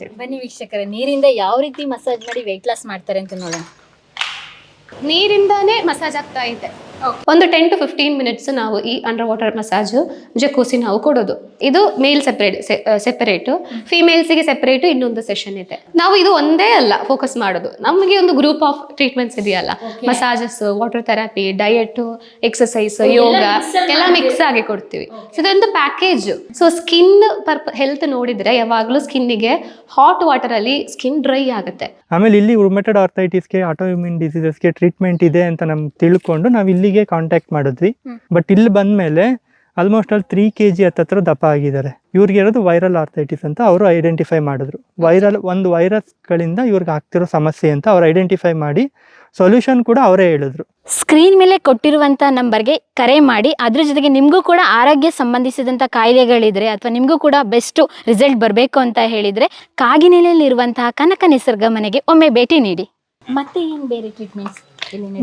ತೋರಿಸ್ತೀವಿ. ಬನ್ನಿ ವೀಕ್ಷಕರೇ, ನೀರಿಂದ ಯಾವ ರೀತಿ ಮಸಾಜ್ ಮಾಡಿ ವೆಯ್ಟ್ ಲಾಸ್ ಮಾಡ್ತಾರೆ ಅಂತ ನೋಡೋಣ. ನೀರಿಂದಾನೇ ಮಸಾಜ್ ಆಗ್ತಾ ಇದೆ. ಒಂದು 10 to 15 ಮಿನಿಟ್ಸ್ ನಾವು ಈ ಅಂಡರ್ ವಾಟರ್ ಮಸಾಜ್ ಜಕೂಸಿ ನಾವು ಕೊಡೋದು. ಇದು ಮೇಲ್ ಸೆಪರೇಟ್, ಫಿಮೇಲ್ಸ್ಗೆ ಸೆಪರೇಟ್ ಇನ್ನೊಂದು ಸೆಷನ್ ಇದೆ. ನಾವು ಇದು ಒಂದೇ ಅಲ್ಲ ಫೋಕಸ್ ಮಾಡೋದು, ನಮಗೆ ಒಂದು ಗ್ರೂಪ್ ಆಫ್ ಟ್ರೀಟ್ಮೆಂಟ್ಸ್ ಇದೆಯಲ್ಲ, massages, water therapy, diet, exercise, yoga ಎಲ್ಲ ಮಿಕ್ಸ್ ಆಗಿ ಕೊಡ್ತೀವಿ. ಸೊ ಇದೊಂದು ಪ್ಯಾಕೇಜ್. ಸೊ ಸ್ಕಿನ್ ಹೆಲ್ತ್ ನೋಡಿದ್ರೆ ಯಾವಾಗಲೂ ಸ್ಕಿನ್ನಿಗೆ ಹಾಟ್ ವಾಟರ್ ಅಲ್ಲಿ ಸ್ಕಿನ್ ಡ್ರೈ ಆಗುತ್ತೆ. ಆಮೇಲೆ ಇಲ್ಲಿ ರುಮಟೆಡ್ ಆರ್ಥೈಟಿಸ್ಗೆ, ಆಟೋಇಮ್ಯೂನ್ ಡಿಸೀಸಸ್ಗೆ ಟ್ರೀಟ್ಮೆಂಟ್ ಇದೆ ಅಂತ ನಮ್ಗೆ ತಿಳ್ಕೊಂಡು ನಾವು ಇಲ್ಲಿಗೆ ಕಾಂಟ್ಯಾಕ್ಟ್ ಮಾಡಿದ್ವಿ. ಬಟ್ ಇಲ್ಲಿ ಬಂದಮೇಲೆ ಆಲ್ಮೋಸ್ಟ್ ಅಲ್ಲಿ 3 kg ಹತ್ತತ್ರ ದಪ್ಪ ಆಗಿದ್ದಾರೆ. ಇವ್ರಿಗೆ ಇರೋದು ವೈರಲ್ ಆರ್ಥೈಟಿಸ್ ಅಂತ ಅವರು ಐಡೆಂಟಿಫೈ ಮಾಡಿದ್ರು. ಒಂದು ವೈರಸ್ಗಳಿಂದ ಇವ್ರಿಗೆ ಆಗ್ತಿರೋ ಸಮಸ್ಯೆ ಅಂತ ಅವ್ರು ಐಡೆಂಟಿಫೈ ಮಾಡಿ ಸೊಲ್ಯೂಷನ್ ಕೂಡ ಅವರೇ ಹೇಳಿದ್ರು. ಸ್ಕ್ರೀನ್ ಮೇಲೆ ಕೊಟ್ಟಿರುವಂಥ ನಂಬರ್ಗೆ ಕರೆ ಮಾಡಿ, ಅದ್ರ ಜೊತೆಗೆ ನಿಮಗೂ ಕೂಡ ಆರೋಗ್ಯ ಸಂಬಂಧಿಸಿದಂಥ ಕಾಯಿಲೆಗಳಿದ್ರೆ ಅಥವಾ ನಿಮಗೂ ಕೂಡ ಬೆಸ್ಟ್ ರಿಸಲ್ಟ್ ಬರಬೇಕು ಅಂತ ಹೇಳಿದರೆ ಕಾಗಿನೆಲೆಯಲ್ಲಿರುವಂತಹ ಕನಕ ನಿಸರ್ಗ ಮನೆಗೆ ಒಮ್ಮೆ ಭೇಟಿ ನೀಡಿ. ಮತ್ತೆ ಏನು ಬೇರೆ ಟ್ರೀಟ್ಮೆಂಟ್ಸ್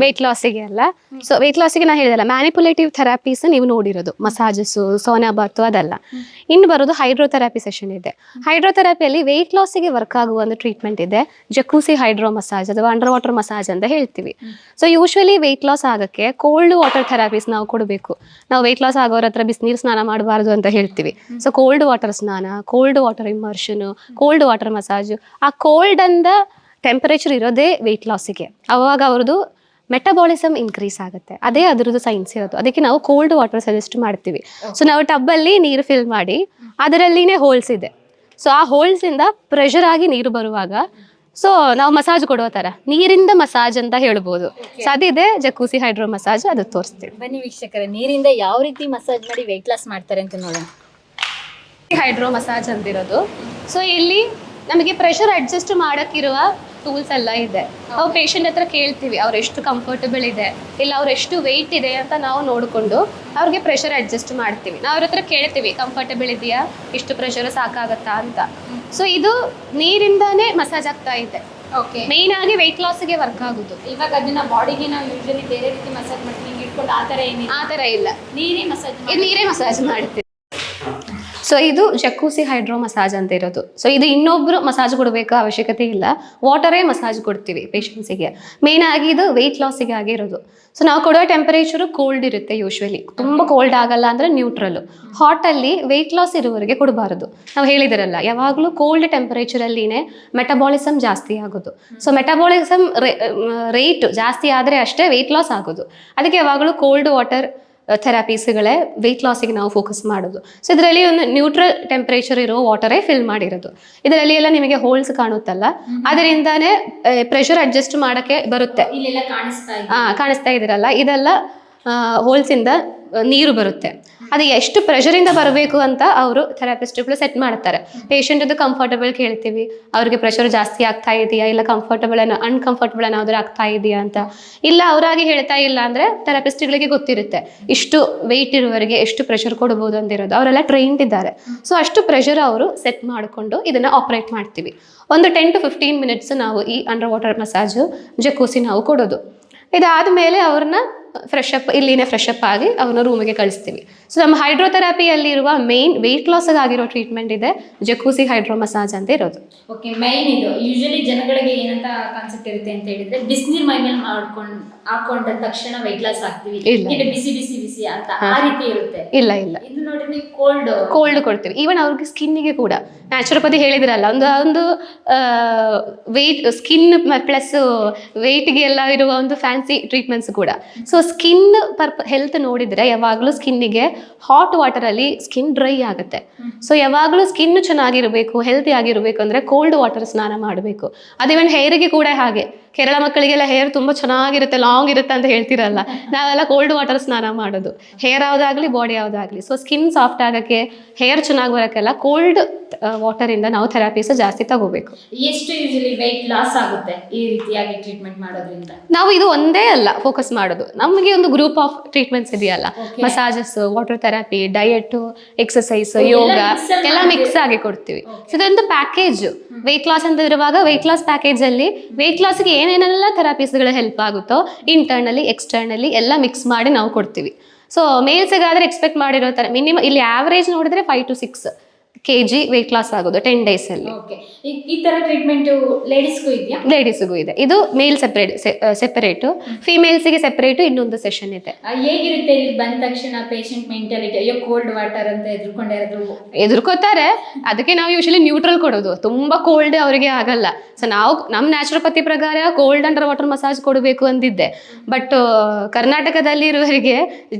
ವೆಯ್ಟ್ ಲಾಸಿಗೆ ಅಲ್ಲ. ಸೊ ವೆಯ್ಟ್ ಲಾಸಿಗೆ ನಾನು ಹೇಳಿದಲ್ಲ, ಮ್ಯಾನಿಪುಲೇಟಿವ್ ಥೆರಪೀಸ್ ನೀವು ನೋಡಿರೋದು, ಮಸಾಜಸ್ಸು, ಸೋನಾ ಬಾತು ಅದಲ್ಲ. ಇನ್ನು ಬರೋದು ಹೈಡ್ರೋಥೆರಪಿ ಸೆಷನ್ ಇದೆ. ಹೈಡ್ರೋಥೆರಪಿಯಲ್ಲಿ ವೆಯ್ಟ್ ಲಾಸಿಗೆ ವರ್ಕ್ ಆಗುವ ಒಂದು ಟ್ರೀಟ್ಮೆಂಟ್ ಇದೆ, ಜಕೂಸಿ ಹೈಡ್ರೋ ಮಸಾಜ್ ಅಥವಾ ಅಂಡರ್ ವಾಟರ್ ಮಸಾಜ್ ಅಂತ ಹೇಳ್ತೀವಿ. ಸೊ ಯೂಶ್ವಲಿ ವೆಯ್ಟ್ ಲಾಸ್ ಆಗೋಕ್ಕೆ ಕೋಲ್ಡ್ ವಾಟರ್ ಥೆರಪೀಸ್ ನಾವು ಕೊಡಬೇಕು. ನಾವು ವೆಯ್ಟ್ ಲಾಸ್ ಆಗೋರ ಹತ್ರ ಬಿಸಿನೀರು ಸ್ನಾನ ಮಾಡಬಾರ್ದು ಅಂತ ಹೇಳ್ತೀವಿ. ಸೊ ಕೋಲ್ಡ್ ವಾಟರ್ ಸ್ನಾನ, cold water immersion, cold water massage. ಆ ಕೋಲ್ಡ್ ಅಂದ ಟೆಂಪರೇಚರ್ ಇರೋದೇ ವೆಯ್ಟ್ ಲಾಸಿಗೆ. ಅವಾಗ ಅವ್ರದ್ದು ಮೆಟಬಾಲಿಸಮ್ ಇನ್ಕ್ರೀಸ್ ಆಗುತ್ತೆ, ಅದೇ ಅದರದ್ದು ಸೈನ್ಸ್ ಇರೋದು. ಅದಕ್ಕೆ ನಾವು ಕೋಲ್ಡ್ ವಾಟರ್ ಸಜೆಸ್ಟ್ ಮಾಡ್ತೀವಿ. ಸೊ ನಾವು ಟಬ್ಬಲ್ಲಿ ನೀರು ಫಿಲ್ ಮಾಡಿ ಅದರಲ್ಲಿನೇ ಹೋಲ್ಸ್ ಇದೆ. ಸೊ ಆ ಹೋಲ್ಸಿಂದ ಪ್ರೆಷರ್ ಆಗಿ ನೀರು ಬರುವಾಗ ಸೊ ನಾವು ಮಸಾಜ್ ಕೊಡೋ ಥರ ನೀರಿಂದ ಮಸಾಜ್ ಅಂತ ಹೇಳ್ಬೋದು. ಸೊ ಅದಿದೆ ಜಕೂಸಿ ಹೈಡ್ರೋ ಮಸಾಜ್, ಅದು ತೋರಿಸ್ತೀವಿ. ಬನ್ನಿ ವೀಕ್ಷಕರೇ, ನೀರಿಂದ ಯಾವ ರೀತಿ ಮಸಾಜ್ ಮಾಡಿ ವೆಯ್ಟ್ ಲಾಸ್ ಮಾಡ್ತಾರೆ ಅಂತ ನೋಡೋಣ. Hydro massage ಅಂತಿರೋದು. ಸೊ ಇಲ್ಲಿ ನಮಗೆ ಪ್ರೆಷರ್ ಅಡ್ಜಸ್ಟ್ ಮಾಡೋಕ್ಕಿರುವ ಟೂಲ್ಸ್ ಎಲ್ಲ ಇದೆ. ನಾವು ಪೇಷಂಟ್ ಹತ್ರ ಕೇಳ್ತೀವಿ ಅವ್ರು ಎಷ್ಟು ಕಂಫರ್ಟಬಲ್ ಇದೆ, ಇಲ್ಲ ಅವ್ರು ಎಷ್ಟು ವೆಯ್ಟ್ ಇದೆ ಅಂತ ನಾವು ನೋಡಿಕೊಂಡು ಅವ್ರಿಗೆ ಪ್ರೆಷರ್ ಅಡ್ಜಸ್ಟ್ ಮಾಡ್ತೀವಿ. ನಾವು ಅವ್ರ ಹತ್ರ ಕೇಳ್ತೀವಿ ಕಂಫರ್ಟಬಲ್ ಇದೆಯಾ, ಇಷ್ಟು ಪ್ರೆಷರ್ ಸಾಕಾಗತ್ತಾ ಅಂತ. ಸೊ ಇದು ನೀರಿಂದಾನೇ ಮಸಾಜ್ ಆಗ್ತಾ ಇದೆ. ಓಕೆ, ಮೇಯ್ನ್ ಆಗಿ ವೆಯ್ಟ್ ಲಾಸ್ಗೆ ವರ್ಕ್ ಆಗೋದು. ಇವಾಗ ಅದನ್ನ ಬಾಡಿಗೆ ನಾವು ಯೂಶಲಿ ಬೇರೆ ರೀತಿ ಮಸಾಜ್ ಮಾಡ್ತೀವಿ, ಇಟ್ಕೊಂಡು ಆ ಥರ ಇಲ್ಲ, ನೀರೇ ಮಸಾಜ್ ಮಾಡ್ತೀವಿ. ಸೊ ಇದು ಜಕೂಸಿ ಹೈಡ್ರೋ ಮಸಾಜ್ ಅಂತ ಇರೋದು. ಸೊ ಇದು ಇನ್ನೊಬ್ರು ಮಸಾಜ್ ಕೊಡಬೇಕು ಅವಶ್ಯಕತೆ ಇಲ್ಲ, ವಾಟರೇ ಮಸಾಜ್ ಕೊಡ್ತೀವಿ ಪೇಷಂಟ್ಸಿಗೆ. ಮೇನ್ ಆಗಿ ಇದು ವೆಯ್ಟ್ ಲಾಸಿಗೆ ಆಗಿರೋದು. ಸೊ ನಾವು ಕೊಡೋ ಟೆಂಪರೇಚರು ಕೋಲ್ಡ್ ಇರುತ್ತೆ ಯೂಶ್ವಲಿ, ತುಂಬ ಕೋಲ್ಡ್ ಆಗಲ್ಲ ಅಂದರೆ ನ್ಯೂಟ್ರಲ್ಲು. ಹಾಟಲ್ಲಿ ವೆಯ್ಟ್ ಲಾಸ್ ಇರುವವರೆಗೆ ಕೊಡಬಾರದು. ನಾವು ಹೇಳಿದಿರಲ್ಲ, ಯಾವಾಗಲೂ ಕೋಲ್ಡ್ ಟೆಂಪರೇಚರಲ್ಲಿನೇ ಮೆಟಬಾಲಿಸಮ್ ಜಾಸ್ತಿ ಆಗೋದು. ಸೊ ಮೆಟಬಾಲಿಸಮ್ ರೇಟ್ ಜಾಸ್ತಿ ಆದರೆ ಅಷ್ಟೇ ವೆಯ್ಟ್ ಲಾಸ್ ಆಗೋದು. ಅದಕ್ಕೆ ಯಾವಾಗಲೂ ಕೋಲ್ಡ್ ವಾಟರ್ ಥೆರಪೀಸ್ಗಳೇ ವೆಯ್ಟ್ ಲಾಸಿಗೆ ನಾವು ಫೋಕಸ್ ಮಾಡೋದು. ಸೊ ಇದರಲ್ಲಿ ಒಂದು ನ್ಯೂಟ್ರಲ್ ಟೆಂಪರೇಚರ್ ಇರೋ ವಾಟರೇ ಫಿಲ್ ಮಾಡಿರೋದು. ಇದರಲ್ಲಿ ಎಲ್ಲ ನಿಮಗೆ ಹೋಲ್ಸ್ ಕಾಣುತ್ತಲ್ಲ, ಅದರಿಂದಾನೇ ಪ್ರೆಷರ್ ಅಡ್ಜಸ್ಟ್ ಮಾಡೋಕ್ಕೆ ಬರುತ್ತೆ. ಕಾಣಿಸ್ತಾ ಇದ್ದೀರಲ್ಲ, ಇದೆಲ್ಲ ಹೋಲ್ಸಿಂದ ನೀರು ಬರುತ್ತೆ. ಅದು ಎಷ್ಟು ಪ್ರೆಷರಿಂದ ಬರಬೇಕು ಅಂತ ಅವರು ಥೆರಪಿಸ್ಟ್ಗಳು ಸೆಟ್ ಮಾಡ್ತಾರೆ. ಪೇಷಂಟದು ಕಂಫರ್ಟಬಲ್ ಕೇಳ್ತೀವಿ, ಅವ್ರಿಗೆ ಪ್ರೆಷರ್ ಜಾಸ್ತಿ ಆಗ್ತಾ ಇದೆಯಾ, ಇಲ್ಲ ಅನ್ಕಂಫರ್ಟಬಲ್ ಏನಾದರೂ ಆಗ್ತಾ ಇದೆಯಾ ಅಂತ. ಇಲ್ಲ ಅವರಾಗಿ ಹೇಳ್ತಾ ಇಲ್ಲ ಅಂದರೆ ಥೆರಪಿಸ್ಟ್ಗಳಿಗೆ ಗೊತ್ತಿರುತ್ತೆ ಇಷ್ಟು ವೆಯ್ಟ್ ಇರುವವರೆಗೆ ಎಷ್ಟು ಪ್ರೆಷರ್ ಕೊಡ್ಬೋದು ಅಂತಿರೋದು. ಅವರೆಲ್ಲ ಟ್ರೈನ್ಡ್ ಇದ್ದಾರೆ. ಸೊ ಅಷ್ಟು ಪ್ರೆಷರ್ ಅವರು ಸೆಟ್ ಮಾಡಿಕೊಂಡು ಇದನ್ನು ಆಪ್ರೇಟ್ ಮಾಡ್ತೀವಿ. ಒಂದು 10 to 15 ಮಿನಿಟ್ಸ್ ನಾವು ಈ ಅಂಡರ್ ವಾಟರ್ ಮಸಾಜು ಜಕೂಸಿ ನಾವು ಕೊಡೋದು. ಇದಾದ ಮೇಲೆ ಅವ್ರನ್ನ ಇಲ್ಲಿನೇ ಫ್ರೆಶ್ ಅಪ್ ಆಗಿ ಅವ್ರನ್ನ ರೂಮಿಗೆ ಕಳಿಸ್ತೀವಿ. ಸೊ ನಮ್ಮ ಹೈಡ್ರೋಥೆರಪಿಯಲ್ಲಿರುವ ಮೇನ್ ವೆಯ್ಟ್ ಲಾಸ್ಗೆ ಆಗಿರೋ ಟ್ರೀಟ್ಮೆಂಟ್ ಇದೆ ಜಕೂಸಿ ಹೈಡ್ರೋ ಮಸಾಜ್ ಅಂತ ಇರೋದು. ಓಕೆ, ಮೈನ್ ಇದು ಯೂಶಲಿ ಜನಗಳಿಗೆ ಏನಂತ ಕಾನ್ಸೆಪ್ಟ್ ಇರುತ್ತೆ ಅಂತ ಹೇಳಿದ್ರೆ, ಬಿಸಿನೀರು ಮೈ ಮೇಲೆ ಹಾಕೊಂಡ ತಕ್ಷಣ ವೆಯ್ಟ್ ಲಾಸ್ ಆಗ್ತೀವಿ, ಬಿಸಿ ಬಿಸಿ ಬಿಸಿ ಅಂತ ಆ ರೀತಿ ಇರುತ್ತೆ. ಇಲ್ಲ, ಇದು ನೋಡಿ ಕೋಲ್ಡ್ ಕೊಡ್ತೀವಿ. ಈವನ್ ಅವ್ರಿಗೆ ಸ್ಕಿನ್ನಿಗೆ ಕೂಡ ನ್ಯಾಚುರೋಪತಿ ಹೇಳಿದ್ರಲ್ಲ, ಒಂದು ವೆಯ್ಟ್ ಸ್ಕಿನ್ ಪ್ಲಸ್ ವೆಯ್ಟ್ಗೆ ಎಲ್ಲ ಇರುವ ಒಂದು ಫ್ಯಾನ್ಸಿ ಟ್ರೀಟ್ಮೆಂಟ್ಸ್ ಕೂಡ. ಸೊ ಸ್ಕಿನ್ ಹೆಲ್ತ್ ನೋಡಿದ್ರೆ ಯಾವಾಗಲೂ ಸ್ಕಿನ್ನಿಗೆ ಹಾಟ್ ವಾಟರಲ್ಲಿ ಸ್ಕಿನ್ ಡ್ರೈ ಆಗುತ್ತೆ. ಸೊ ಯಾವಾಗಲೂ ಸ್ಕಿನ್ ಚೆನ್ನಾಗಿರಬೇಕು, ಹೆಲ್ತಿ ಆಗಿರಬೇಕು ಅಂದರೆ ಕೋಲ್ಡ್ ವಾಟರ್ ಸ್ನಾನ ಮಾಡಬೇಕು. ಅದು ಇವನ್ ಹೇರಿಗೆ ಕೂಡ ಹಾಗೆ. ಕೇರಳ ಮಕ್ಕಳಿಗೆಲ್ಲ ಹೇರ್ ತುಂಬ ಚೆನ್ನಾಗಿರುತ್ತೆ, ಲಾಂಗ್ ಇರುತ್ತೆ ಅಂತ ಹೇಳ್ತಿರಲ್ಲ, ನಾವೆಲ್ಲ ಕೋಲ್ಡ್ ವಾಟರ್ ಸ್ನಾನ ಮಾಡೋದು. ಹೇರ್ ಯಾವುದಾಗಲಿ ಬಾಡಿ ಯಾವುದಾಗಲಿ. ಸೊ ಸ್ಕಿನ್ ಸಾಫ್ಟ್ ಆಗೋಕ್ಕೆ, ಹೇರ್ ಚೆನ್ನಾಗಿ ಬರೋಕ್ಕೆಲ್ಲ ಕೋಲ್ಡ್ ವಾಟರಿಂದ ನಾವು ಥೆರಪೀಸ್ ಜಾಸ್ತಿ ತಗೋಬೇಕು. ಎಷ್ಟು ಯೂಶಲಿ ವೆಯ್ಟ್ ಲಾಸ್ ಆಗುತ್ತೆ ಈ ರೀತಿಯಾಗಿ ಟ್ರೀಟ್ಮೆಂಟ್ ಮಾಡೋದ್ರಿಂದ? ನಾವು ಇದು ಒಂದೇ ಅಲ್ಲ ಫೋಕಸ್ ಮಾಡೋದು, ನಮಗೆ ಒಂದು ಗ್ರೂಪ್ ಆಫ್ ಟ್ರೀಟ್ಮೆಂಟ್ಸ್ ಇದೆಯಲ್ಲ, massages, water therapy, diet, exercise, yoga ಎಲ್ಲ ಮಿಕ್ಸ್ ಆಗಿ ಕೊಡ್ತೀವಿ. ಸೊ ಇದೊಂದು ಪ್ಯಾಕೇಜ್. ವೆಯ್ಟ್ ಲಾಸ್ ಅಂತ ಇರುವಾಗ ವೆಯ್ಟ್ ಲಾಸ್ ಪ್ಯಾಕೇಜಲ್ಲಿ ವೆಯ್ಟ್ ಲಾಸ್ಗೆ ಏನೇನೆಲ್ಲ ಥೆರಪೀಸ್ಗಳು ಹೆಲ್ಪ್ ಆಗುತ್ತೋ ಇಂಟರ್ನಲಿ ಎಕ್ಸ್ಟರ್ನಲಿ ಎಲ್ಲ ಮಿಕ್ಸ್ ಮಾಡಿ ನಾವು ಕೊಡ್ತೀವಿ. ಸೊ ಮೇಲ್ಸ್ಗಾದರೆ ಎಕ್ಸ್ಪೆಕ್ಟ್ ಮಾಡಿರೋ ಥರ ಮಿನಿಮಮ್ ಇಲ್ಲಿ ಆವ್ರೇಜ್ ನೋಡಿದ್ರೆ 5 to 6 kg ವೆಯ್ಟ್ ಲಾಸ್ ಆಗೋದು 10 days ಅಲ್ಲಿ. ಓಕೆ. ಈ ತರ ಟ್ರೀಟ್ಮೆಂಟ್ ಲೇಡೀಸ್ಗೂ ಇದೆಯಾ? ಲೇಡೀಸ್ಗೂ ಇದೆ. ಇದು ಮೇಲ್ ಸೆಪರೇಟ್, ಫಿಮೇಲ್ಸ್ಗೆ ಸೆಪರೇಟ್ ಇನ್ನೊಂದು ಸೆಷನ್ ಇದೆ. ಹೇಗಿರುತ್ತೆ ಇಲ್ಲಿ ಬಂದ ತಕ್ಷಣ ಪೇಷಂಟ್ ಮೆಂಟಾಲಿಟಿ? ಅಯ್ಯೋ ಕೋಲ್ಡ್ ವಾಟರ್ ಅಂತ ಎದುರ್ಕೋತಾರೆ. ಅದಕ್ಕೆ ನಾವು ಯೂಶಲಿ ನ್ಯೂಟ್ರಲ್ ಕೊಡೋದು. ತುಂಬಾ ಕೋಲ್ಡ್ ಅವರಿಗೆ ಆಗಲ್ಲ. ಸೊ ನಾವು ನಮ್ಮ ನ್ಯಾಚುರೋಪತಿ ಪ್ರಕಾರ ಕೋಲ್ಡ್ ಅಂಡರ್ ವಾಟರ್ ಮಸಾಜ್ ಕೊಡಬೇಕು ಅಂದಿದ್ದೆ. ಬಟ್ ಕರ್ನಾಟಕದಲ್ಲಿ ಇರುವವರಿಗೆ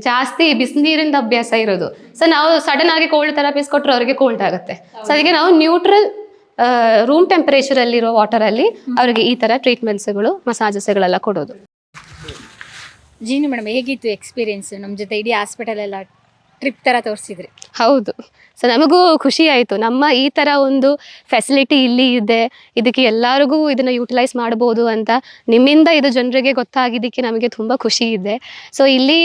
ಜಾಸ್ತಿ ಬಿಸಿನೀರಿಂದ ಅಭ್ಯಾಸ ಇರೋದು. ಸೊ ನಾವು ಸಡನ್ ಆಗಿ ಕೋಲ್ಡ್ ಥೆರಪೀಸ್ ಕೊಟ್ಟರೆ ಅವರಿಗೆ ಕೋಲ್ಡ್ ಆಗುತ್ತೆ. ಸೊ ಅದಕ್ಕೆ ನಾವು ನ್ಯೂಟ್ರಲ್ ರೂಮ್ ಟೆಂಪರೇಚರ್ ಅಲ್ಲಿರೋ ವಾಟರ್ ಅಲ್ಲಿ ಅವರಿಗೆ ಈ ತರ ಟ್ರೀಟ್ಮೆಂಟ್ಸ್ಗಳು ಮಸಾಜಸ್ಗಳೆಲ್ಲ ಕೊಡೋದು. ಜೀನು ಮೇಡಮ್, ಹೇಗಿತ್ತು ಎಕ್ಸ್ಪೀರಿಯನ್ಸ್? ನಮ್ಮ ಜೊತೆ ಇಡೀ ಹಾಸ್ಪಿಟಲ್ ಎಲ್ಲ ಟ್ರಿಪ್ ತರ ತೋರಿಸಿದ್ರಿ. ಹೌದು. ಸೊ ನಮಗೂ ಖುಷಿ ಆಯಿತು, ನಮ್ಮ ಈ ಥರ ಒಂದು ಫೆಸಿಲಿಟಿ ಇಲ್ಲಿ ಇದೆ, ಇದಕ್ಕೆ ಎಲ್ಲರಿಗೂ ಇದನ್ನು ಯೂಟಿಲೈಸ್ ಮಾಡ್ಬೋದು ಅಂತ ನಿಮ್ಮಿಂದ ಇದು ಜನರಿಗೆ ಗೊತ್ತಾಗಿದ್ದಕ್ಕೆ ನಮಗೆ ತುಂಬ ಖುಷಿ ಇದೆ. ಸೊ ಇಲ್ಲಿ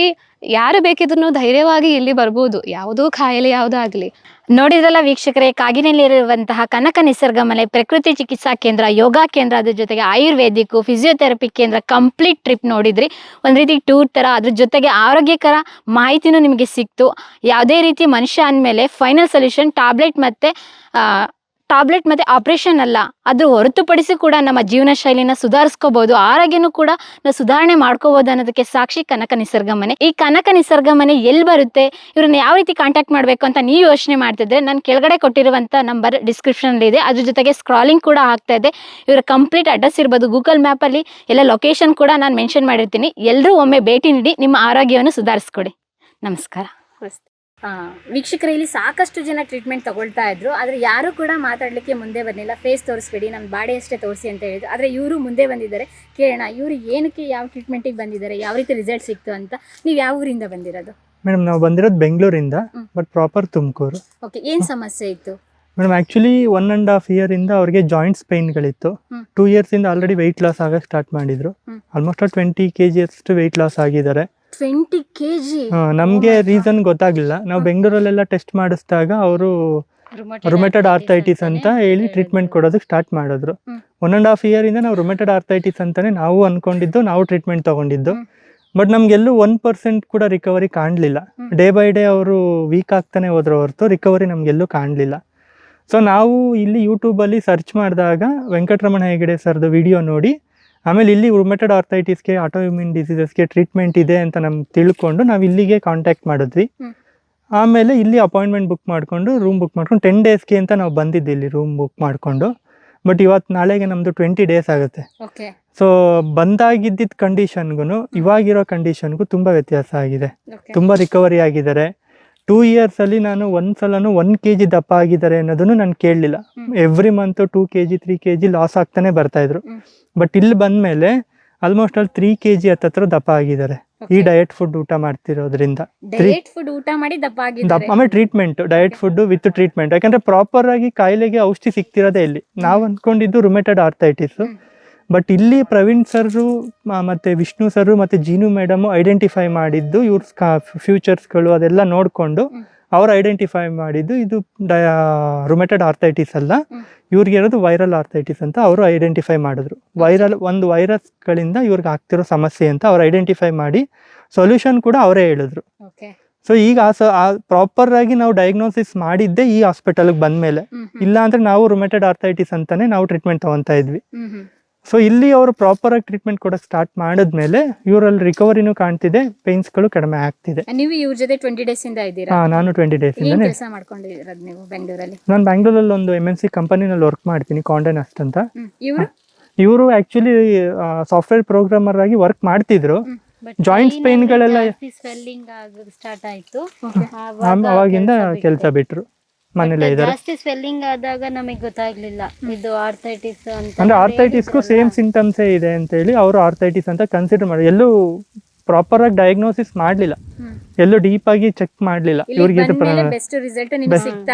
ಯಾರು ಬೇಕಿದ್ರೂ ಧೈರ್ಯವಾಗಿ ಇಲ್ಲಿ ಬರ್ಬೋದು, ಯಾವುದೋ ಕಾಯಿಲೆ ಯಾವುದಾಗಲಿ. ನೋಡಿದ್ರಲ್ಲ ವೀಕ್ಷಕರೇ, ಕಾಗಿನೆಲೆಯಲ್ಲಿರುವಂತಹ ಕನಕ ನಿಸರ್ಗ ಮನೆ ಪ್ರಕೃತಿ ಚಿಕಿತ್ಸಾ ಕೇಂದ್ರ, ಯೋಗ ಕೇಂದ್ರ, ಅದ್ರ ಜೊತೆಗೆ ಆಯುರ್ವೇದಿಕ್, ಫಿಸಿಯೋಥೆರಪಿ ಕೇಂದ್ರ, ಕಂಪ್ಲೀಟ್ ಟ್ರಿಪ್ ನೋಡಿದ್ರಿ. ಒಂದು ರೀತಿ ಟೂರ್ ಥರ. ಅದ್ರ ಜೊತೆಗೆ ಆರೋಗ್ಯಕರ ಮಾಹಿತಿನೂ ನಿಮಗೆ ಸಿಕ್ತು. ಯಾವುದೇ ರೀತಿ ಮನುಷ್ಯ ಅಂದಮೇಲೆ ಫೈನಲ್ ಸೊಲ್ಯೂಷನ್ ಟ್ಯಾಬ್ಲೆಟ್ ಮತ್ತು ಆಪರೇಷನ್ ಅಲ್ಲ, ಅದು ಹೊರತುಪಡಿಸಿ ಕೂಡ ನಮ್ಮ ಜೀವನ ಶೈಲಿನ ಸುಧಾರಿಸ್ಕೋಬಹುದು, ಆರೋಗ್ಯನೂ ಕೂಡ ನಾವು ಸುಧಾರಣೆ ಮಾಡ್ಕೋಬಹುದು ಅನ್ನೋದಕ್ಕೆ ಸಾಕ್ಷಿ ಕನಕ ನಿಸರ್ಗ ಮನೆ. ಈ ಕನಕ ನಿಸರ್ಗ ಮನೆ ಎಲ್ಲಿ ಬರುತ್ತೆ, ಇವ್ರನ್ನ ಯಾವ ರೀತಿ ಕಾಂಟ್ಯಾಕ್ಟ್ ಮಾಡಬೇಕು ಅಂತ ನೀವು ಯೋಚನೆ ಮಾಡ್ತಿದ್ರೆ ನಾನು ಕೆಳಗಡೆ ಕೊಟ್ಟಿರುವಂಥ ನಂಬರ್ ಡಿಸ್ಕ್ರಿಪ್ಷನಲ್ಲಿ ಇದೆ. ಅದ್ರ ಜೊತೆಗೆ ಸ್ಕ್ರಾಲಿಂಗ್ ಕೂಡ ಆಗ್ತಾ ಇದೆ. ಇವರ ಕಂಪ್ಲೀಟ್ ಅಡ್ರೆಸ್ ಇರ್ಬೋದು, ಗೂಗಲ್ ಮ್ಯಾಪಲ್ಲಿ ಎಲ್ಲ ಲೊಕೇಶನ್ ಕೂಡ ನಾನು ಮೆನ್ಷನ್ ಮಾಡಿರ್ತೀನಿ. ಎಲ್ಲರೂ ಒಮ್ಮೆ ಭೇಟಿ ನೀಡಿ ನಿಮ್ಮ ಆರೋಗ್ಯವನ್ನು ಸುಧಾರಿಸ್ಕೊಡಿ. ನಮಸ್ಕಾರ. ವೀಕ್ಷಕರೇ, ಇಲ್ಲಿ ಸಾಕಷ್ಟು ಜನ ಟ್ರೀಟ್ಮೆಂಟ್ ತಗೊಳ್ತಾ ಇದ್ರು, ಆದರೆ ಯಾರು ಕೂಡ ಮಾತಾಡಲಿಕ್ಕೆ ಮುಂದೆ ಬರಲಿಲ್ಲ. ಫೇಸ್ ತೋರಿಸ್ಬೇಡಿ, ನಮ್ಮ ಬಾಡಿ ಅಷ್ಟೇ ತೋರಿಸಿ ಅಂತ ಹೇಳಿದ್ರು. ಆದರೆ ಇವರು ಮುಂದೆ ಬಂದಿದ್ದಾರೆ. ಕೇಳೋಣ ಇವರು ಏನಕ್ಕೆ, ಯಾವ ಟ್ರೀಟ್ಮೆಂಟಿಗೆ ಬಂದಿದ್ದಾರೆ, ಯಾವ ರೀತಿ ರಿಸಲ್ಟ್ ಸಿಕ್ತು ಅಂತ. ನೀವು ಯಾವ ಊರಿಂದ ಬಂದಿರೋದು? ಮೇಡಮ್ ನಾವು ಬಂದಿರೋದು ಬೆಂಗಳೂರಿಂದ, ಬಟ್ ಪ್ರಾಪರ್ ತುಮಕೂರು. ಓಕೆ. ಏನು ಸಮಸ್ಯೆ ಇತ್ತು ಮೇಡಮ್? ಆ್ಯಕ್ಚುಲಿ 1.5 year ಇಂದ ಅವ್ರಿಗೆ ಜಾಯಿಂಟ್ಸ್ ಪೈನ್ಗಳಿತ್ತು. 2 years ಇಂದ ಆಲ್ರೆಡಿ ವೆಯ್ಟ್ ಲಾಸ್ ಆಗಕ್ಕೆ ಸ್ಟಾರ್ಟ್ ಮಾಡಿದ್ರು. ಆಲ್ಮೋಸ್ಟ್ 20 kg ಅಷ್ಟು ವೆಯ್ಟ್ ಲಾಸ್ ಆಗಿದ್ದಾರೆ. 20 kg? ನಮಗೆ ರೀಸನ್ ಗೊತ್ತಾಗಲಿಲ್ಲ. ನಾವು ಬೆಂಗಳೂರಲ್ಲೆಲ್ಲ ಟೆಸ್ಟ್ ಮಾಡಿಸಿದಾಗ ಅವರು ರುಮೆಟೆಡ್ ಆರ್ಥೈಟಿಸ್ ಅಂತ ಹೇಳಿ ಟ್ರೀಟ್ಮೆಂಟ್ ಕೊಡೋದಕ್ಕೆ ಸ್ಟಾರ್ಟ್ ಮಾಡಿದ್ರು. 1.5 year ಇಂದ ನಾವು ರುಮೆಟೆಡ್ ಆರ್ಥೈಟಿಸ್ ಅಂತಾನೆ ನಾವು ಅನ್ಕೊಂಡಿದ್ದು, ನಾವು ಟ್ರೀಟ್ಮೆಂಟ್ ತಗೊಂಡಿದ್ದು. ಬಟ್ ನಮ್ಗೆಲ್ಲೂ 1% ಕೂಡ ರಿಕವರಿ ಕಾಣಲಿಲ್ಲ. ಡೇ ಬೈ ಡೇ ಅವರು ವೀಕ್ ಆಗ್ತಾನೆ ಹೋದ್ರ ಹೊರತು ರಿಕವರಿ ನಮ್ಗೆಲ್ಲೂ ಕಾಣಲಿಲ್ಲ. ಸೊ ನಾವು ಇಲ್ಲಿ ಯೂಟ್ಯೂಬಲ್ಲಿ ಸರ್ಚ್ ಮಾಡಿದಾಗ ವೆಂಕಟರಮಣ ಹೆಗಡೆ ಸರ್ದು ವಿಡಿಯೋ ನೋಡಿ, ಆಮೇಲೆ ಇಲ್ಲಿ ರುಮೆಟೆಡ್ ಆರ್ಥೈಟಿಸ್ಗೆ, ಆಟೋಇಮ್ಯೂನ್ ಡಿಸೀಸಸ್ಗೆ ಟ್ರೀಟ್ಮೆಂಟ್ ಇದೆ ಅಂತ ನಮ್ಗೆ ತಿಳ್ಕೊಂಡು ನಾವು ಇಲ್ಲಿಗೆ ಕಾಂಟ್ಯಾಕ್ಟ್ ಮಾಡಿದ್ವಿ. ಆಮೇಲೆ ಇಲ್ಲಿ ಅಪಾಯಿಂಟ್ಮೆಂಟ್ ಬುಕ್ ಮಾಡಿಕೊಂಡು ರೂಮ್ ಬುಕ್ ಮಾಡ್ಕೊಂಡು 10 daysಗೆ ಅಂತ ನಾವು ಬಂದಿದ್ದು ಇಲ್ಲಿ ರೂಮ್ ಬುಕ್ ಮಾಡಿಕೊಂಡು. ಬಟ್ ಇವತ್ತು ನಾಳೆಗೆ ನಮ್ಮದು 20 days ಆಗುತ್ತೆ. ಸೊ ಬಂದಾಗಿದ್ದ ಕಂಡೀಷನ್ಗೂ ಇವಾಗಿರೋ ಕಂಡೀಷನ್ಗೂ ತುಂಬ ವ್ಯತ್ಯಾಸ ಆಗಿದೆ. ತುಂಬ ರಿಕವರಿ ಆಗಿದ್ದಾರೆ. 2 years ಅಲ್ಲಿ ನಾನು ಒಂದ್ಸಲನೂ 1 kg ದಪ್ಪ ಆಗಿದ್ದಾರೆ ಅನ್ನೋದನ್ನು ನಾನು ಕೇಳಲಿಲ್ಲ. Every month 2 kg 3 kg loss ಆಗ್ತಾನೆ ಬರ್ತಾ ಇದ್ರು. ಬಟ್ ಇಲ್ಲಿ ಬಂದ್ಮೇಲೆ ಆಲ್ಮೋಸ್ಟ್ 3 kg ಹತ್ತತ್ರ ದಪ್ಪ ಆಗಿದ್ದಾರೆ. ಈ ಡಯಟ್ ಫುಡ್ ಊಟ ಮಾಡ್ತಿರೋದ್ರಿಂದ. ಆಮೇಲೆ treatment, diet food with treatment. ಯಾಕಂದ್ರೆ ಪ್ರಾಪರ್ ಆಗಿ ಕಾಯಿಲೆಗೆ ಔಷಧಿ ಸಿಗ್ತಿರೋದೇ ಇಲ್ಲಿ. ನಾವು ಅನ್ಕೊಂಡಿದ್ದು ರುಮೆಟೆಡ್ ಆರ್ಥೈಟಿಸ್. ಬಟ್ ಇಲ್ಲಿ ಪ್ರವೀಣ್ ಸರ್ರು ಮತ್ತು ವಿಷ್ಣು ಸರ್ರು ಮತ್ತು ಜೀನು ಮೇಡಮು ಐಡೆಂಟಿಫೈ ಮಾಡಿದ್ದು ಇವ್ರ ಫ್ಯೂಚರ್ಸ್ಗಳು ಅದೆಲ್ಲ ನೋಡಿಕೊಂಡು ಅವ್ರು ಐಡೆಂಟಿಫೈ ಮಾಡಿದ್ದು ಇದು ರುಮೆಟೆಡ್ ಆರ್ಥೈಟಿಸ್ ಅಲ್ಲ, ಇವ್ರಿಗೆ ಇರೋದು ವೈರಲ್ ಆರ್ಥೈಟಿಸ್ ಅಂತ ಅವರು ಐಡೆಂಟಿಫೈ ಮಾಡಿದ್ರು. ಒಂದು ವೈರಸ್ಗಳಿಂದ ಇವ್ರಿಗೆ ಆಗ್ತಿರೋ ಸಮಸ್ಯೆ ಅಂತ ಅವ್ರು ಐಡೆಂಟಿಫೈ ಮಾಡಿ ಸೊಲ್ಯೂಷನ್ ಕೂಡ ಅವರೇ ಹೇಳಿದ್ರು. ಸೊ ಈಗ ಪ್ರಾಪರ್ ಆಗಿ ನಾವು ಡಯಾಗ್ನೋಸಿಸ್ ಮಾಡಿದ್ದೆ ಈ ಹಾಸ್ಪಿಟಲ್ಗೆ ಬಂದ್ಮೇಲೆ. ಇಲ್ಲ ಅಂದ್ರೆ ನಾವು ರುಮೆಟೆಡ್ ಆರ್ಥೈಟಿಸ್ ಅಂತಾನೆ ನಾವು ಟ್ರೀಟ್ಮೆಂಟ್ ತಗೊಂತಾ ಇದ್ವಿ. ಸೊ ಇಲ್ಲಿ ಅವರು ಪ್ರಾಪರ್ ಆಗಿ ಟ್ರೀಟ್ಮೆಂಟ್ ಕೊಡೋಕೆ ಸ್ಟಾರ್ಟ್ ಮಾಡಿದ್ಮೇಲೆ ಇವರಲ್ಲಿ ರಿಕವರಿನೂ ಕಾಣ್ತಿದೆ, ಪೇನ್ಸ್ಗಳು ಕಡಿಮೆ ಆಗ್ತಿದೆ. ನೀವು ಇವ್ರ ಜೊತೆ 20 days ಇಂದ ಇದ್ದೀರಾ? ನಾನು 20 days ಇಂದ ಕೆಲಸ ಮಾಡ್ಕೊಂಡಿರೋದು ನೀವು ಬೆಂಗಳೂರಲ್ಲಿ? ನಾನು ಬ್ಯಾಂಗ್ಳೂರಲ್ಲಿ ಒಂದು MNC ಕಂಪನಿನಲ್ಲಿ ವರ್ಕ್ ಮಾಡ್ತೀನಿ, ಕಾಂಡೆ ನಸ್ಟ್ ಅಂತ. ಇವರು ಆಕ್ಚುಲಿ ಸಾಫ್ಟ್ವೇರ್ ಪ್ರೋಗ್ರಾಮರ್ ಆಗಿ ವರ್ಕ್ ಮಾಡ್ತಿದ್ರು. ಜಾಯಿಂಟ್ಸ್ ಪೇನ್ಗಳೆಲ್ಲ ಸ್ಟಾರ್ಟ್ ಆಯ್ತು, ಅವಾಗಿಂದ ಕೆಲಸ ಬಿಟ್ರು, ಮನೇಲೇ ಇದ್ದಾರೆ. ಜಾಸ್ತಿ ಸ್ವೆಲ್ಲಿಂಗ್ ಆದಾಗ ನಮಗೆ ಗೊತ್ತಾಗ್ಲಿಲ್ಲ ಇದು ಆರ್ಥೈಟಿಸ್ ಅಂತ. ಅಂದ್ರೆ ಆರ್ಥೈಟಿಸ್ಗೂ ಸೇಮ್ ಸಿಂಟಮ್ಸೇ ಇದೆ ಅಂತ ಹೇಳಿ ಅವರು ಆರ್ಥೈಟಿಸ್ ಅಂತ ಕನ್ಸಿಡರ್ ಮಾಡಿ, ಎಲ್ಲೂ ಪ್ರಾಪರ್ ಆಗಿ ಡಯಾಗ್ನೋಸಿಸ್ ಮಾಡ್ಲಿಲ್ಲ, ಎಲ್ಲೂ ಡೀಪ್ ಆಗಿ ಚೆಕ್ ಮಾಡ್ಲಿಲ್ಲ. ಇವ್ರಿಗೆ ಬೆಸ್ಟ್ ರಿಸಲ್ಟ್ ನಿಮಗೆ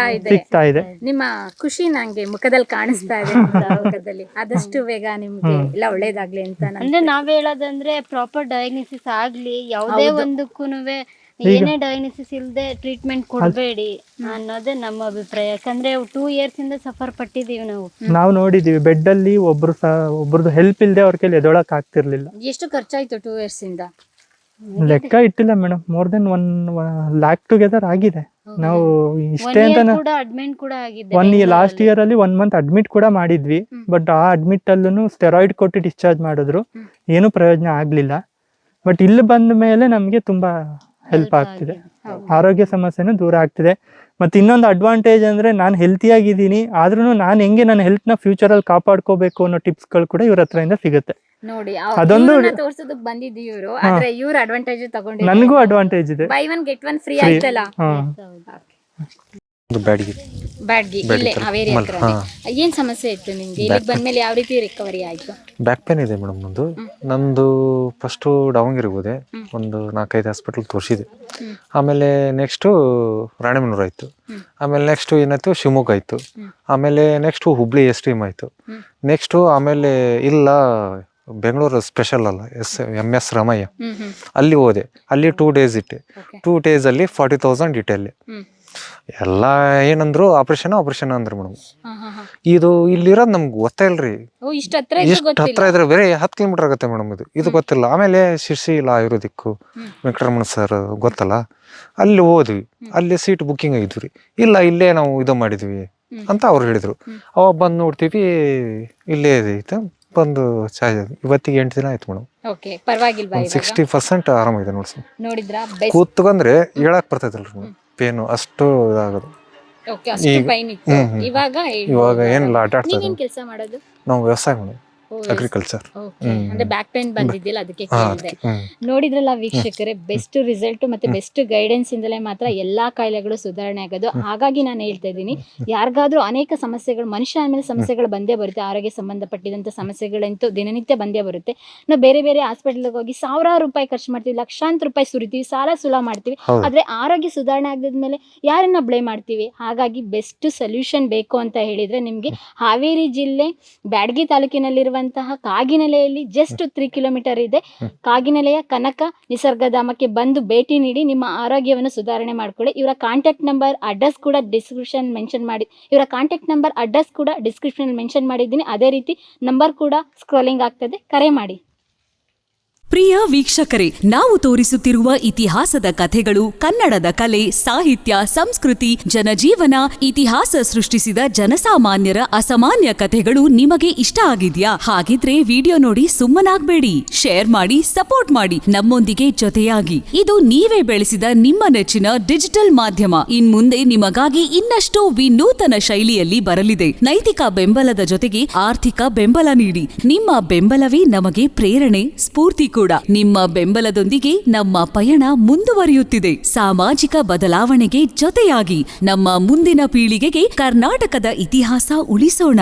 ಸಿಗ್ತಾ ಇದೆ. ನಿಮ್ಮ ಖುಷಿ ನಂಗೆ ಮುಖದಲ್ಲಿ ಕಾಣಿಸ್ತಾ ಇದೆ. ಮುಖದಲ್ಲಿ ಆದಷ್ಟು ಬೇಗ ನಿಮ್ಗೆ ಎಲ್ಲ ಒಳ್ಳೇದಾಗ್ಲಿ ಅಂತ ಅಂದ್ರೆ ನಾವ್ ಹೇಳೋದಂದ್ರೆ ಪ್ರಾಪರ್ ಡಯಾಗ್ನೋಸಿಸ್ ಆಗ್ಲಿ, ಯಾವುದೇ ಒಂದಕ್ಕೂನುವೆ ಏನೇ ಡಯಾಗ್ನೋಸಿಸ್ ಇಲ್ಲದೆ ಟ್ರೀಟ್ಮೆಂಟ್ ಕೊಡಬೇಡಿ ಅನ್ನೋದೇ ನಮ್ಮ ಅಭಿಪ್ರಾಯ. ಯಾಕಂದ್ರೆ 2 years ಇಂದ ಸಫರ್ ಪಟ್ಟಿದೀವಿ ನಾವು ನೋಡಿದೀವಿ. ಬೆಡ್ ಅಲ್ಲಿ ಒಬ್ರದ್ದು ಹೆಲ್ಪ್ ಇಲ್ಲದೆ ಅವ್ರ ಕೈಲಿ ಎದೊಳಕ್ ಆಗ್ತಿರ್ಲಿಲ್ಲ. ಎಷ್ಟು ಖರ್ಚಾಯ್ತು 2 years ಇಂದ? ಲೆಕ್ಕ ಇಟ್ಟಿಲ್ಲ madam, more than 1 lakh together ಆಗಿದೆ. ನಾವು ಇಷ್ಟೇ ಅಂತ ಕೂಡ ಅಡ್ಮಿಟ್ ಕೂಡ ಆಗಿದ್ದೆ ಲಾಸ್ಟ್ ಇಯರ್ ಅಲ್ಲಿ 1 ಮಂತ್ ಅಡ್ಮಿಟ್ ಕೂಡ ಮಾಡಿದ್ವಿ. ಬಟ್ ಆ ಅಡ್ಮಿಟ್ ಅಲ್ಲೂ ಸ್ಟೆರಾಯ್ಡ್ ಕೊಟ್ಟು ಡಿಸ್ಚಾರ್ಜ್ ಮಾಡಿದ್ರು, ಏನು ಪ್ರಯೋಜನ ಆಗ್ಲಿಲ್ಲ. ಬಟ್ ಇಲ್ಲಿ ಬಂದ ಮೇಲೆ ನಮ್ಗೆ ತುಂಬಾ ಹೆಲ್ಪ್ ಆಗ್ತಿದೆ, ಆರೋಗ್ಯ ಸಮಸ್ಯೆನೂ ದೂರ ಆಗ್ತಿದೆ. ಮತ್ತೆ ಇನ್ನೊಂದು ಅಡ್ವಾಂಟೇಜ್ ಅಂದ್ರೆ ನಾನು ಹೆಲ್ತಿಯಾಗಿದ್ದೀನಿ, ಆದ್ರೂ ನಾನು ಹೆಂಗೆ ನನ್ನ ಹೆಲ್ತ್ ನ ಫ್ಯೂಚರ್ ಅಲ್ಲಿ ಕಾಪಾಡ್ಕೋಬೇಕು ಅನ್ನೋ ಟಿಪ್ಸ್ ಗಳು ಕೂಡ ಇವ್ರ ಹತ್ರದಿಂದ ಸಿಗುತ್ತೆ. ನೋಡಿ ಅದೊಂದು ತೋರ್ಸೋದಕ್ ಬಂದಿದ್ದು ಇವರು, ಆದ್ರೆ ಇವ್ರ ಅಡ್ವಾಂಟೇಜ್ ತಗೊಂಡಿದ್ದಾರೆ. ನನಗೂ ಅಡ್ವಾಂಟೇಜ್ ಇದೆ. By one get one free ಆಯ್ತಲ್ಲ. ಬ್ಯಾಡ್ಗಿ ಇಲ್ಲೇ ಹಾವೇರಿ ಹತ್ರ. ಏನ್ ಸಮಸ್ಯೆ ಇತ್ತು ನಿಮ್ಗೆ? ಇಲ್ಲಿಗೆ ಬಂದ್ಮೇಲೆ ಯಾವ ರೀತಿ ರಿಕವರಿ ಆಯ್ತು? ಬ್ಯಾಕ್ ಪೇನ್ ಇದೆ ಮೇಡಮ್. ನಂದು ಫಸ್ಟು ದಾವಣಗೆರೆಗೆ ಹೋದೆ, ಒಂದು 4-5 ಹಾಸ್ಪಿಟಲ್ ತೋರಿಸಿದೆ. ಆಮೇಲೆ ನೆಕ್ಸ್ಟು ರಾಣೆಬೆನ್ನೂರು ಆಯಿತು, ಆಮೇಲೆ ನೆಕ್ಸ್ಟು ಏನಾಯ್ತು ಶಿವಮೊಗ್ಗ ಆಯಿತು, ಆಮೇಲೆ ನೆಕ್ಸ್ಟು ಹುಬ್ಳಿ STM ಆಯಿತು, ನೆಕ್ಸ್ಟು ಆಮೇಲೆ ಇಲ್ಲ ಬೆಂಗಳೂರು ಸ್ಪೆಷಲ್ ಅಲ್ಲ MS ರಾಮಯ್ಯ, ಅಲ್ಲಿ ಹೋದೆ. ಅಲ್ಲಿ 2 days ಇಟ್ಟೆ. 2 days ಅಲ್ಲಿ 40,000 ಇಟ್ಟೆ. ಅಲ್ಲಿ ಎಲ್ಲ ಏನಂದ್ರು ಆಪರೇಷನ್ ಅಂದ್ರು ಮೇಡಮ್. ಇದು ಇಲ್ಲಿರೋದು ನಮ್ಗೆ ಗೊತ್ತಿಲ್ರಿ, ಇಷ್ಟ ಹತ್ರ ಇದ್ರೆ ಬೇರೆ 10 ಕಿಲೋಮೀಟರ್ ಆಗುತ್ತೆ ಮೇಡಮ್. ಇದು ಗೊತ್ತಿಲ್ಲ. ಆಮೇಲೆ ಶಿರ್ಸಿ ಇಲ್ಲ ಆಯುರ್ವೇದಿಕ್ ವೆಂಕಟರಮಣ ಸರ್ ಗೊತ್ತಲ್ಲ, ಅಲ್ಲಿ ಹೋದ್ವಿ. ಅಲ್ಲಿ ಸೀಟ್ ಬುಕ್ಕಿಂಗ್ ಆಗಿದ್ವಿ. ಇಲ್ಲ ಇಲ್ಲೇ ನಾವು ಇದು ಮಾಡಿದ್ವಿ ಅಂತ ಅವ್ರು ಹೇಳಿದ್ರು. ಅವಾಗ ಬಂದು ನೋಡ್ತೀವಿ ಇಲ್ಲೇ ಐತೆ. ಬಂದು ಇವತ್ತಿಗೆ 8 ದಿನ ಆಯ್ತು ಮೇಡಮ್. 60% ಆರಾಮಾಗಿದೆ ನೋಡಿ. ನೋಡಿದ್ರಾ? ಕೂತ್ಕೊಂಡ್ರೆ ಹೇಳಕ್ ಬರ್ತೈತಲ್ರಿ ಪೇನು, ಅಷ್ಟು ಇದಾಗೋದು. ಇವಾಗ ಏನಿಲ್ಲ, ಆಟ ಆಡ್ತಾರೆ. ಕೆಲಸ ಮಾಡೋದು ನಾವು ವ್ಯವಸಾಯ ಮಾಡೋದು, ಅಗ್ರಿಕಲ್ಚರ್. ಅಂದ್ರೆ ಬ್ಯಾಕ್ ಪೇನ್ ಬಂದಿದ್ದಿಲ್ಲ, ಅದಕ್ಕೆ ಕೇಳಿದೆ. ನೋಡಿದ್ರಲ್ಲ ವೀಕ್ಷಕರೇ, ಬೆಸ್ಟ್ ರಿಸಲ್ಟ್ ಮತ್ತೆ ಬೆಸ್ಟ್ ಗೈಡೆನ್ಸ್ ಇಂದಲೇ ಮಾತ್ರ ಎಲ್ಲಾ ಕಾಯಿಲೆಗಳು ಸುಧಾರಣೆ ಆಗೋದು. ಹಾಗಾಗಿ ನಾನು ಹೇಳ್ತಾ ಇದ್ದೀನಿ, ಯಾರಿಗಾದ್ರೂ ಅನೇಕ ಸಮಸ್ಯೆಗಳು, ಮನುಷ್ಯ ಆದ್ಮೇಲೆ ಸಮಸ್ಯೆಗಳು ಬಂದೇ ಬರುತ್ತೆ. ಆರೋಗ್ಯ ಸಂಬಂಧಪಟ್ಟಿದಂತ ಸಮಸ್ಯೆಗಳಂತೂ ದಿನನಿತ್ಯ ಬಂದೇ ಬರುತ್ತೆ. ನಾವು ಬೇರೆ ಬೇರೆ ಹಾಸ್ಪಿಟಲ್ಗೆ ಹೋಗಿ ಸಾವಿರಾರು ರೂಪಾಯಿ ಖರ್ಚು ಮಾಡ್ತೀವಿ, ಲಕ್ಷಾಂತರ ರೂಪಾಯಿ ಸುರಿತೀವಿ, ಸಾಲ ಸುಲ ಮಾಡ್ತೀವಿ. ಆದ್ರೆ ಆರೋಗ್ಯ ಸುಧಾರಣೆ ಆಗದ್ಮೇಲೆ ಯಾರನ್ನ ಬ್ಲೇಮ್ ಮಾಡ್ತೀವಿ? ಹಾಗಾಗಿ ಬೆಸ್ಟ್ ಸೊಲ್ಯೂಷನ್ ಬೇಕು ಅಂತ ಹೇಳಿದ್ರೆ ನಿಮ್ಗೆ ಹಾವೇರಿ ಜಿಲ್ಲೆ ಬ್ಯಾಡಗಿ ತಾಲೂಕಿನಲ್ಲಿರುವ ಕಾಗಿನೆಲೆಯಲ್ಲಿ ಜಸ್ಟ್ 3 ಕಿಲೋಮೀಟರ್ ಇದೆ. ಕಾಗಿನೆಲೆಯ ಕನಕ ನಿಸರ್ಗಧಾಮಕ್ಕೆ ಬಂದು ಭೇಟಿ ನೀಡಿ ನಿಮ್ಮ ಆರೋಗ್ಯವನ್ನು ಸುಧಾರಣೆ ಮಾಡ್ಕೊಳ್ಳಿ. ಇವರ ಕಾಂಟ್ಯಾಕ್ಟ್ ನಂಬರ್ ಅಡ್ರೆಸ್ ಕೂಡ ಡಿಸ್ಕ್ರಿಪ್ಷನ್ ಮೆನ್ಷನ್ ಮಾಡಿದ್ದೀನಿ. ಅದೇ ರೀತಿ ನಂಬರ್ ಕೂಡ ಸ್ಕ್ರೋಲಿಂಗ್ ಆಗ್ತದೆ, ಕರೆ ಮಾಡಿ. ಪ್ರಿಯ ವೀಕ್ಷಕರೇ, ನಾವು ತೋರಿಸುತ್ತಿರುವ ಇತಿಹಾಸದ ಕಥೆಗಳು ಕನ್ನಡದ ಕಲೆ, ಸಾಹಿತ್ಯ, ಸಂಸ್ಕೃತಿ, ಜನಜೀವನ, ಇತಿಹಾಸ ಸೃಷ್ಟಿಸಿದ ಜನಸಾಮಾನ್ಯರ ಅಸಾಮಾನ್ಯ ಕಥೆಗಳು ನಿಮಗೆ ಇಷ್ಟ ಆಗಿದ್ಯಾ? ಹಾಗಿದ್ರೆ ವಿಡಿಯೋ ನೋಡಿ ಸುಮ್ಮನಾಗ್ಬೇಡಿ, ಶೇರ್ ಮಾಡಿ, ಸಪೋರ್ಟ್ ಮಾಡಿ, ನಮ್ಮೊಂದಿಗೆ ಜೊತೆಯಾಗಿ. ಇದು ನೀವೇ ಬೆಳೆಸಿದ ನಿಮ್ಮ ನೆಚ್ಚಿನ ಡಿಜಿಟಲ್ ಮಾಧ್ಯಮ. ಇನ್ಮುಂದೆ ನಿಮಗಾಗಿ ಇನ್ನಷ್ಟು ವಿನೂತನ ಶೈಲಿಯಲ್ಲಿ ಬರಲಿದೆ. ನೈತಿಕ ಬೆಂಬಲದ ಜೊತೆಗೆ ಆರ್ಥಿಕ ಬೆಂಬಲ ನೀಡಿ. ನಿಮ್ಮ ಬೆಂಬಲವೇ ನಮಗೆ ಪ್ರೇರಣೆ, ಸ್ಫೂರ್ತಿ ಕೂಡ. ನಿಮ್ಮ ಬೆಂಬಲದೊಂದಿಗೆ ನಮ್ಮ ಪಯಣ ಮುಂದುವರಿಯುತ್ತಿದೆ. ಸಾಮಾಜಿಕ ಬದಲಾವಣೆಗೆ ಜೊತೆಯಾಗಿ ನಮ್ಮ ಮುಂದಿನ ಪೀಳಿಗೆಗೆ ಕರ್ನಾಟಕದ ಇತಿಹಾಸ ಉಳಿಸೋಣ.